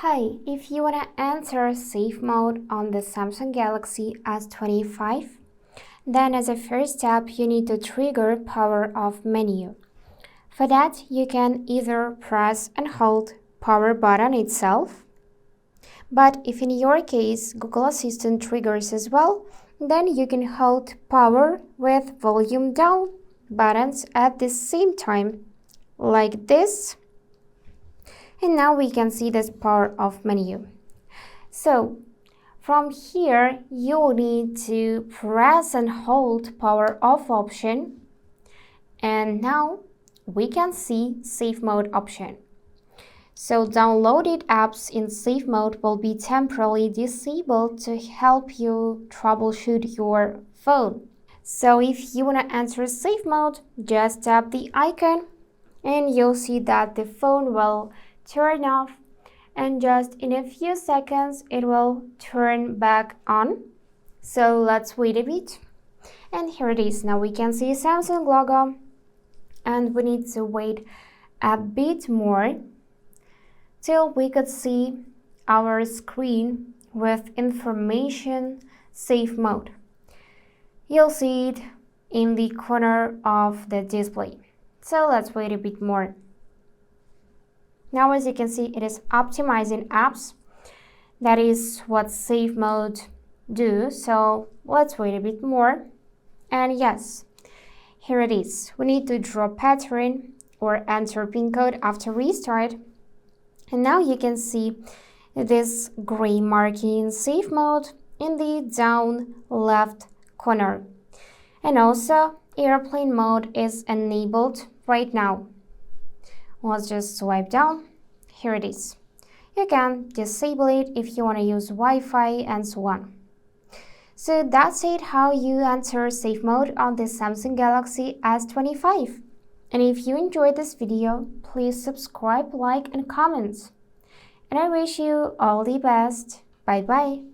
Hi, if you want to enter safe mode on the Samsung Galaxy S25, then as a first step, you need to trigger power off menu. For that, you can either press and hold power button itself, but if in your case Google Assistant triggers as well, then you can hold power with volume down buttons at the same time, like this. And now we can see this power off menu. So from here, you will need to press and hold power off option. And now we can see safe mode option. So downloaded apps in safe mode will be temporarily disabled to help you troubleshoot your phone. So if you want to enter safe mode, just tap the icon and you'll see that the phone will turn off, and just in a few seconds it will turn back on. So let's wait a bit, and here it is. Now we can see Samsung logo, and we need to wait a bit more till we could see our screen with information safe mode. You'll see it in the corner of the display. So let's wait a bit more. Now, as you can see, it is optimizing apps. That is what safe mode do. So let's wait a bit more. And yes, here it is. We need to draw pattern or enter PIN code after restart. And now you can see this gray marking in safe mode in the down left corner. And also airplane mode is enabled right now. Let's just swipe down. Here it is. You can disable it if you want to use Wi-Fi and so on. So that's it, how you enter safe mode on the Samsung Galaxy S25. And if you enjoyed this video, please subscribe, like and comment. And I wish you all the best. Bye bye.